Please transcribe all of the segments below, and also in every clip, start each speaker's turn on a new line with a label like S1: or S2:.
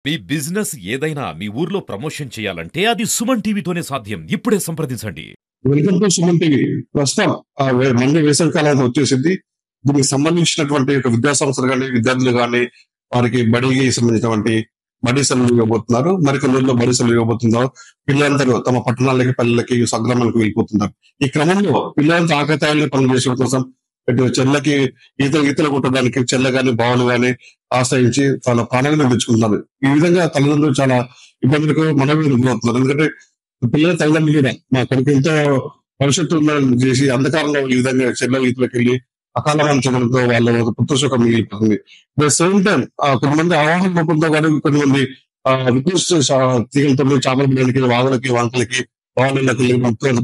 S1: మీ business ఏదైనా మీ ఊర్లో promotion చేయాలంటే అది సుమన్ టీవీతోనే సాధ్యం. ఇప్పుడే సంప్రదించండి.
S2: Welcome to Suman TV. ప్రస్తుతం మంది వేసవి కాలం వచ్చేసింది. దీనికి సంబంధించినటువంటి ఒక విద్యా సంస్థలు కానీ విద్యార్థులు కానీ వారికి బడికి సంబంధించినటువంటి బడి సెలవులు ఇవ్వబోతున్నారు. మరికొన్ని రోజుల్లో బడి సెలవులు ఇవ్వబోతున్నారు. పిల్లలందరూ తమ పట్టణాలకి పల్లెలకి సంగ్రామాలకు వెళ్ళిపోతున్నారు. ఈ క్రమంలో పిల్లలంతా ఆకతాయిల్ని పనులు చేసే కోసం ఇటు చెల్లకి ఈతలు కొట్టడానికి చెల్ల గాని బావులు గాని ఆశ్రయించి వాళ్ళ ప్రాణాలను తెచ్చుకుంటున్నారు. ఈ విధంగా తల్లిదండ్రులు చాలా ఇబ్బందులకు మనమే ఎదుర్కొంటున్నారు. ఎందుకంటే పిల్లల తల్లిదండ్రులు కూడా మా కొడుకు ఎంతో భవిష్యత్తు ఉందని చేసి అంధకారంలో ఈ విధంగా చెల్లెల ఈతలకు వెళ్ళి అకాల చేయడంతో వాళ్ళ పుత్రశోకం మిగిలిపోతుంది. ద సేమ్ టైం కొంతమంది ఆవాహన రూపంతో కానీ కొంతమంది రిక్వెస్ట్ తీగలతో చేపల బిడ్డలకి వాగులకి వంకలకి వాళ్ళకి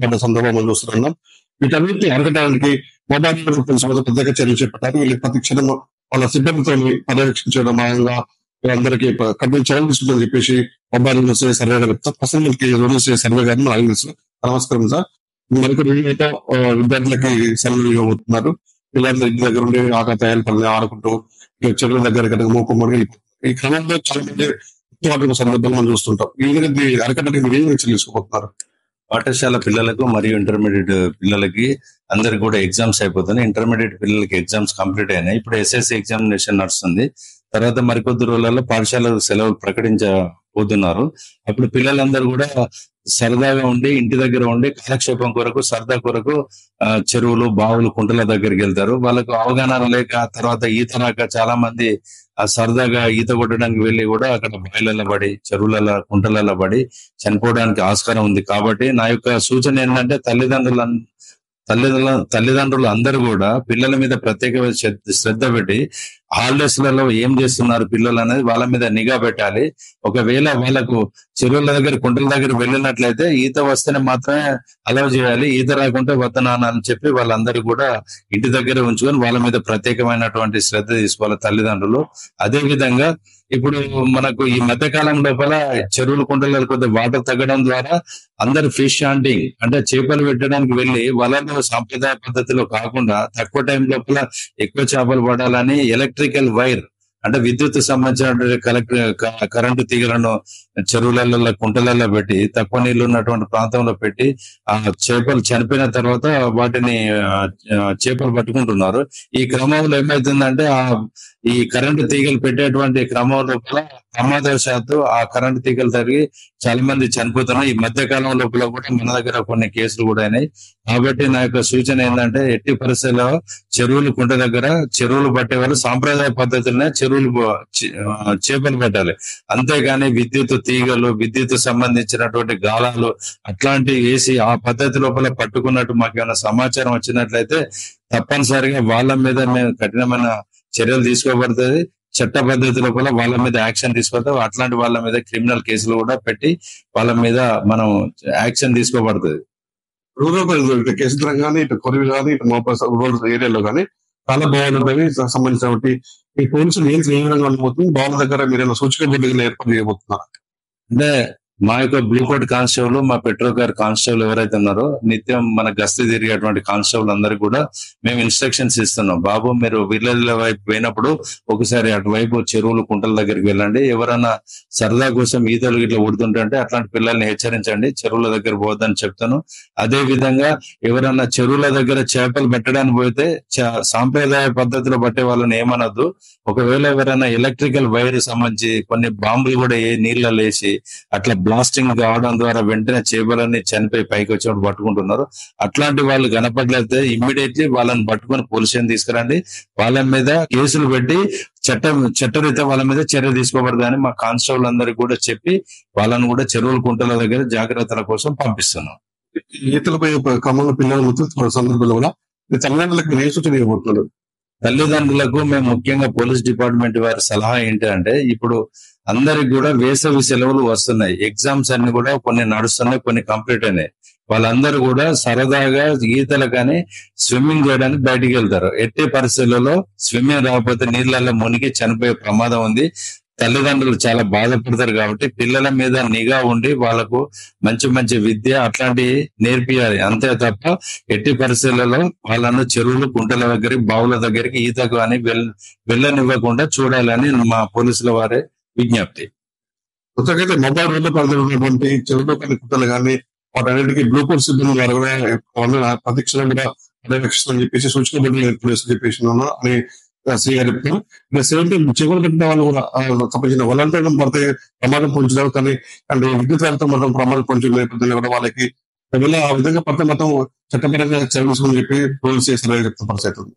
S2: పడ్డ సందర్భం మనం చూస్తున్నాం. వీటన్నిటిని అరగడానికి మొబైల్ ప్రత్యేక చర్యలు చేపట్టారు. వీళ్ళకి ప్రతి క్షణం వాళ్ళ సిబ్బందితో పర్యవేక్షించడం భాగంగా వీళ్ళందరికీ కఠిన చర్యలు తీసుకుందని చెప్పేసి మొబైల్ సర్వే పర్సనల్కి సర్వే గారిని నమస్కారం సార్. మరికొన్ని విద్యార్థులకి సెలవులు ఇవ్వబోతున్నారు. పిల్లలందరూ ఇంటి దగ్గర ఉండి ఆకతాయాలు పనులు ఆడుకుంటూ చెరువుల దగ్గర మూకుమ్మడి ఈ క్రమంలో చాలా మంది సందర్భాలు మనం చూస్తుంటాం. ఈ విధంగా అరకడానికి మీరు ఏం తీసుకోబోతున్నారు?
S3: పాఠశాల పిల్లలకు మరియు ఇంటర్మీడియట్ పిల్లలకి అందరికి కూడా ఎగ్జామ్స్ అయిపోతున్నాయి. ఇంటర్మీడియట్ పిల్లలకి ఎగ్జామ్స్ కంప్లీట్ అయినాయి. ఇప్పుడు ఎస్ఎస్సి ఎగ్జామినేషన్ నడుస్తుంది. తర్వాత మరికొద్ది రోజులలో పాఠశాల సెలవులు ప్రకటించబోతున్నారు. అప్పుడు పిల్లలందరూ కూడా సరదాగా ఉండి ఇంటి దగ్గర ఉండి కాలక్షేపం కొరకు సరదా కొరకు చెరువులు బావులు కుంటల దగ్గరికి వెళ్తారు. వాళ్ళకు అవగాహన లేక తర్వాత ఈత రాక చాలా మంది సరదాగా ఈత కొట్టడానికి వెళ్ళి కూడా అక్కడ బాయిలలో పడి చెరువులలో కుంటలలో పడి చనిపోవడానికి ఆస్కారం ఉంది. కాబట్టి నా యొక్క సూచన ఏంటంటే తల్లిదండ్రులు అందరూ కూడా పిల్లల మీద ప్రత్యేక శ్రద్ధ పెట్టి హాలిడేస్ లలో ఏం చేస్తున్నారు పిల్లలు అనేది వాళ్ళ మీద నిఘా పెట్టాలి. ఒకవేళ వాళ్ళకు చెరువుల దగ్గర కుంటల దగ్గర వెళ్ళినట్లయితే ఈత వస్తేనే మాత్రమే అలౌ చేయాలి. ఈత రాకుంటే వద్దనాన్న అని చెప్పి వాళ్ళందరూ కూడా ఇంటి దగ్గర ఉంచుకొని వాళ్ళ మీద ప్రత్యేకమైనటువంటి శ్రద్ధ తీసుకోవాలి తల్లిదండ్రులు. అదే విధంగా ఇప్పుడు మనకు ఈ మధ్య కాలం లోపల చెరువుల కుంటలలో కొద్దిగా వాటర్ తగ్గడం ద్వారా అందరు ఫిష్ హంటింగ్ అంటే చేపలు పెట్టడానికి వెళ్ళి వలలో సాంప్రదాయ పద్ధతిలో కాకుండా తక్కువ టైం లోపల ఎక్కువ చేపలు పడాలని ఎలక్ట్రికల్ వైర్ అంటే విద్యుత్ సంబంధించిన కరెంటు తీగలను చెరువులలో కుంటలలో పెట్టి తక్కువ నీళ్లు ఉన్నటువంటి ప్రాంతంలో పెట్టి ఆ చేపలు చనిపోయిన తర్వాత వాటిని చేపలు పట్టుకుంటున్నారు. ఈ క్రమంలో ఏమైతుందంటే ఈ కరెంటు తీగలు పెట్టేటువంటి క్రమంలో ప్రమాదవశాత్తు ఆ కరెంటు తీగలు తరిగి చాలా మంది చనిపోతున్నారు. ఈ మధ్య కాలం లోపల కూడా మన దగ్గర కొన్ని కేసులు కూడా అయినాయి. కాబట్టి నా యొక్క సూచన ఏంటంటే ఎట్టి పరిస్థితుల్లో చెరువులు కుంట దగ్గర చెరువులు పట్టే వాళ్ళు సాంప్రదాయ పద్ధతులనే చేపలు పెట్టాలి. అంతేగాని విద్యుత్ తీగలు విద్యుత్ సంబంధించినటువంటి గాలాలు అట్లాంటివి వేసి ఆ పద్ధతి లోపల పట్టుకున్నట్టు మాకు ఏమైనా సమాచారం వచ్చినట్లయితే తప్పనిసరిగా వాళ్ళ మీద మేము కఠినమైన చర్యలు తీసుకోబడుతుంది. చట్ట పద్ధతి లోపల వాళ్ళ మీద యాక్షన్ తీసుకుంటాం. అట్లాంటి వాళ్ళ మీద క్రిమినల్ కేసులు కూడా పెట్టి వాళ్ళ మీద మనం యాక్షన్ తీసుకోబడుతుంది.
S2: రూరల్ కేసులు కానీ ఇటు కొరివి కానీ ఇటు రూరల్ ఏరియాలో కానీ చాలా బాగుంటుంది. సంబంధించినటువంటి ఈ పోలీసులు ఏం ఏ విధంగా ఉండబోతుంది బావుల దగ్గర మీరు సూచిక బోర్డులు ఏర్పాటు చేయబోతున్నారు
S3: అంటే మా యొక్క బ్లూ కోట్ కానిస్టేబుల్ మా పెట్రోల్ కార్ కానిస్టేబుల్ ఎవరైతే ఉన్నారో నిత్యం మన గస్తీ తిరిగేటువంటి కానిస్టేబుల్ అందరికి కూడా మేము ఇన్స్ట్రక్షన్స్ ఇస్తున్నాం. బాబు మీరు విలేజ్ల వైపు పోయినప్పుడు ఒకసారి అటువైపు చెరువులు కుంటల దగ్గరికి వెళ్ళండి. ఎవరైనా సరదా కోసం ఈతలు ఇట్లా ఉడుతుంటే అట్లాంటి పిల్లల్ని హెచ్చరించండి. చెరువుల దగ్గర పోవద్దని చెప్తాను. అదే విధంగా ఎవరైనా చెరువుల దగ్గర చేపలు పెట్టడానికి పోతే సాంప్రదాయ పద్ధతిలో పట్టే వాళ్ళని ఏమనొద్దు. ఒకవేళ ఎవరైనా ఎలక్ట్రికల్ వైర్ సంబంధించి కొన్ని బాంబులు కూడా నీళ్ళలో వేసి అట్లా బ్లాస్టింగ్ కావడం ద్వారా వెంటనే చేపలన్నీ చనిపోయి పైకి వచ్చి పట్టుకుంటున్నారు. అట్లాంటి వాళ్ళు కనపడలేతే ఇమ్మీడియట్లీ వాళ్ళని పట్టుకొని పోలీస్ స్టేషన్ తీసుకురండి. వాళ్ళ మీద కేసులు పెట్టి చట్టరీత్యా వాళ్ళ మీద చర్య తీసుకోబడదని మా కానిస్టేబుల్ అందరికి కూడా చెప్పి వాళ్ళని కూడా చెరువుల కుంటల దగ్గర జాగ్రత్తల కోసం పంపిస్తున్నాం.
S2: ఈతలపై క్రమంలో పిల్లల సందర్భంలో కూడా తల్లిదండ్రులకు ఏ సూచన ఇవ్వబోతున్నారు?
S3: తల్లిదండ్రులకు మేము ముఖ్యంగా పోలీస్ డిపార్ట్మెంట్ వారి సలహా ఏంటంటే ఇప్పుడు అందరికి కూడా వేసవి సెలవులు వస్తున్నాయి. ఎగ్జామ్స్ అన్ని కూడా కొన్ని నడుస్తున్నాయి, కొన్ని కంప్లీట్ అయినాయి. వాళ్ళందరూ కూడా సరదాగా ఈతలు కానీ స్విమ్మింగ్ చేయడానికి బయటికి వెళ్తారు. ఎట్టి పరిస్థితులలో స్విమ్మింగ్ రాకపోతే నీళ్ళల్లో మునిగి చనిపోయే ప్రమాదం ఉంది. తల్లిదండ్రులు చాలా బాధపడతారు. కాబట్టి పిల్లల మీద నిఘా ఉండి వాళ్ళకు మంచి మంచి విద్య అట్లాంటివి నేర్పియాలి. అంతే తప్ప ఎట్టి పరిస్థితులలో వాళ్ళను చెరువులు కుంటల దగ్గరికి బావుల దగ్గరికి ఈతకు అని వెళ్ళనివ్వకుండా చూడాలని మా పోలీసుల వారి విజ్ఞప్తి.
S2: కొత్తగా మొబైల్ రోడ్ల పరిధిలో ఉన్నటువంటి చెరువులో కానీ కుట్టలు కానీ వాటన్నిటికీ గ్లూకోజ్ సిబ్బంది వారు కూడా ప్రతి క్షణం కూడా పర్యవేక్షిస్తుందని చెప్పేసి సూచన బోర్డులు ఏర్పాటు చేస్తూ చెప్పేసి ఉన్నాను అని శ్రీ గారు చెప్తాను. ఇంకా సేవలు చెవులు పెట్టిన వాళ్ళు కూడా సంబంధించిన వలంటీర్లు పడితే ప్రమాదం పొందుతారు, కానీ అంటే విద్యుత్ రంగంతో మాత్రం ప్రమాదం పొందిన నేపథ్యంలో కూడా వాళ్ళకి ఆ విధంగా పడితే మొత్తం చట్టపరంగా చర్యలు చెప్పి పోలీసు చేస్తారని చెప్తున్న పరిస్థితి ఉంది.